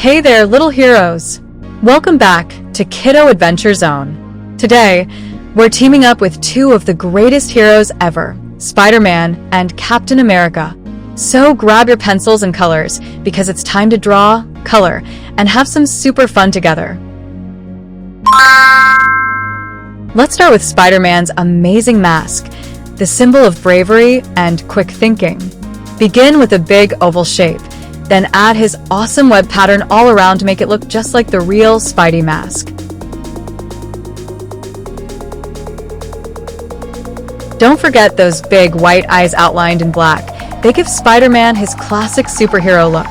Hey there, little heroes! Welcome back to Kiddo Adventure Zone. Today, we're teaming up with two of the greatest heroes ever, Spider-Man and Captain America. So grab your pencils and colors, because it's time to draw, color, and have some super fun together. Let's start with Spider-Man's amazing mask, the symbol of bravery and quick thinking. Begin with a big oval shape, then add his awesome web pattern all around to make it look just like the real Spidey mask. Don't forget those big white eyes outlined in black. They give Spider-Man his classic superhero look.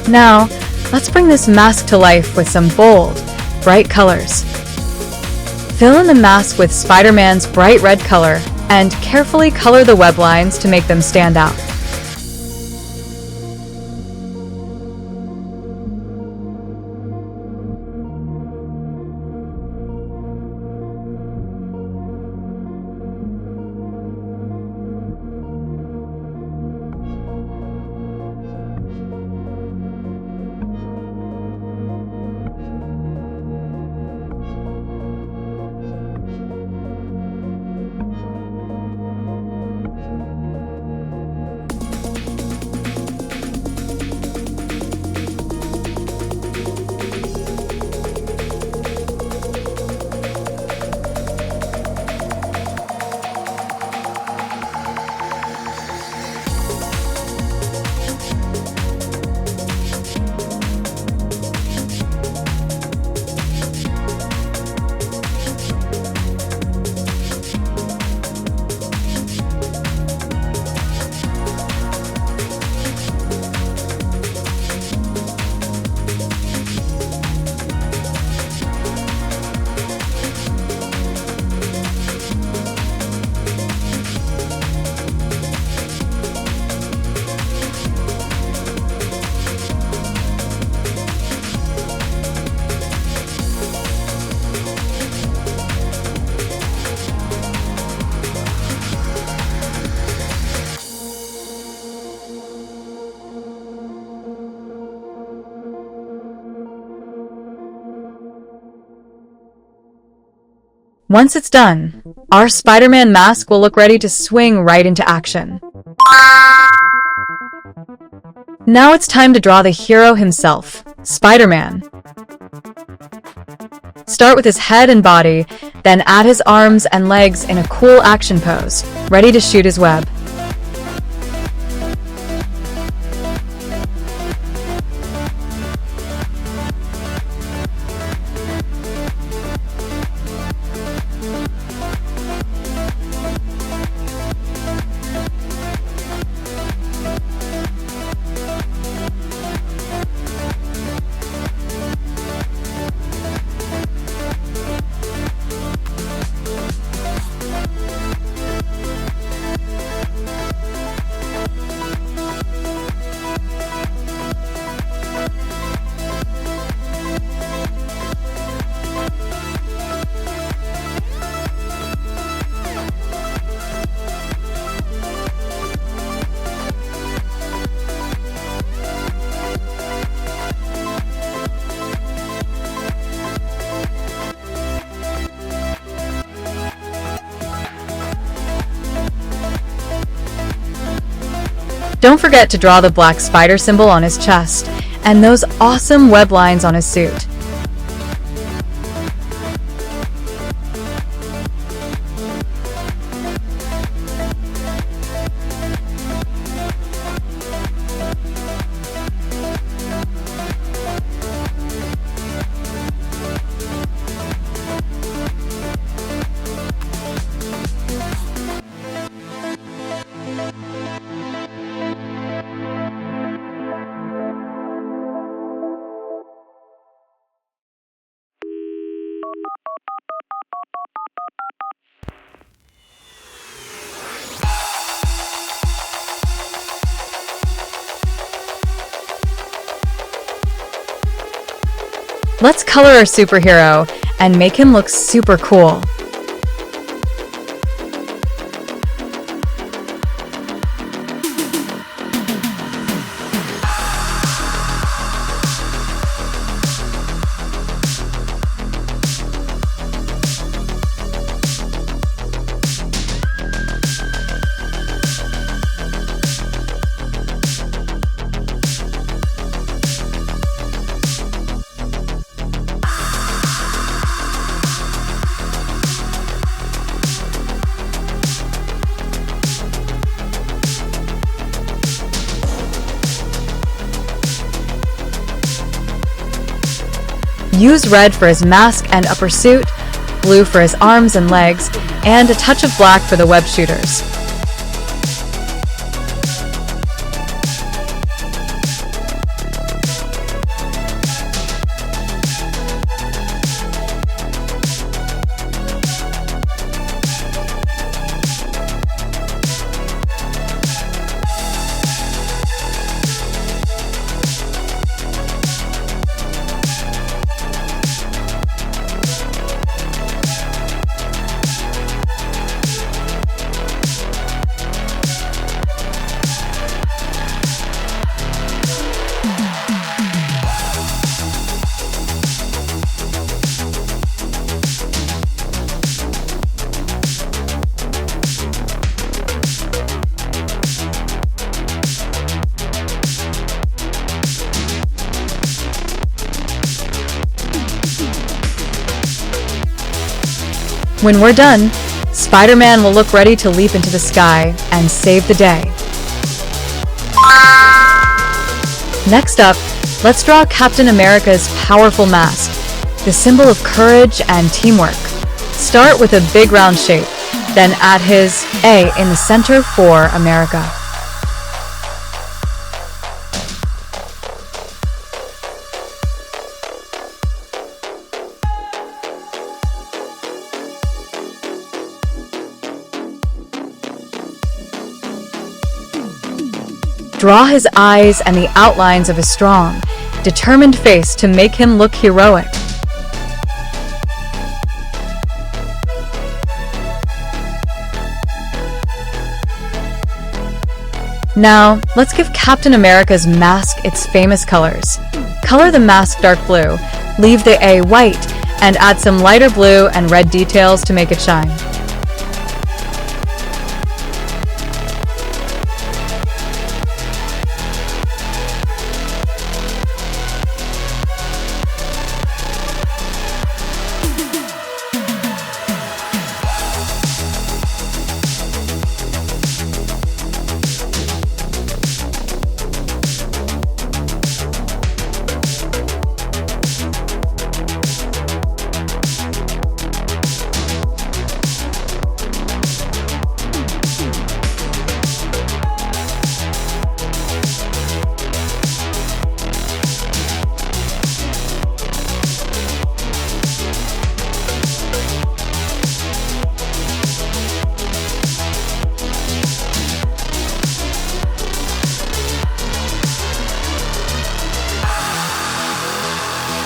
Now, let's bring this mask to life with some bold, bright colors. Fill in the mask with Spider-Man's bright red color and carefully color the web lines to make them stand out. Once it's done, our Spider-Man mask will look ready to swing right into action. Now it's time to draw the hero himself, Spider-Man. Start with his head and body, then add his arms and legs in a cool action pose, ready to shoot his web. Don't forget to draw the black spider symbol on his chest and those awesome web lines on his suit. Let's color our superhero and make him look super cool. Use red for his mask and upper suit, blue for his arms and legs, and a touch of black for the web shooters. When we're done, Spider-Man will look ready to leap into the sky and save the day. Next up, let's draw Captain America's powerful mask, the symbol of courage and teamwork. Start with a big round shape, then add his A in the center for America. Draw his eyes and the outlines of a strong, determined face to make him look heroic. Now, let's give Captain America's mask its famous colors. Color the mask dark blue, leave the A white, and add some lighter blue and red details to make it shine.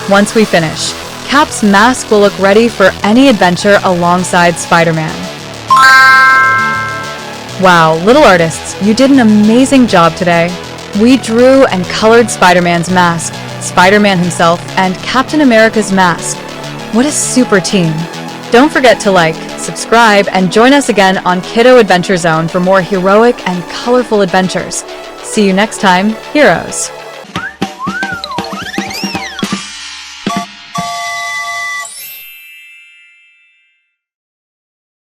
Once we finish, Cap's mask will look ready for any adventure alongside Spider-Man. Wow, little artists, you did an amazing job today. We drew and colored Spider-Man's mask, Spider-Man himself, and Captain America's mask. What a super team. Don't forget to like, subscribe, and join us again on Kiddo Adventure Zone for more heroic and colorful adventures. See you next time, heroes.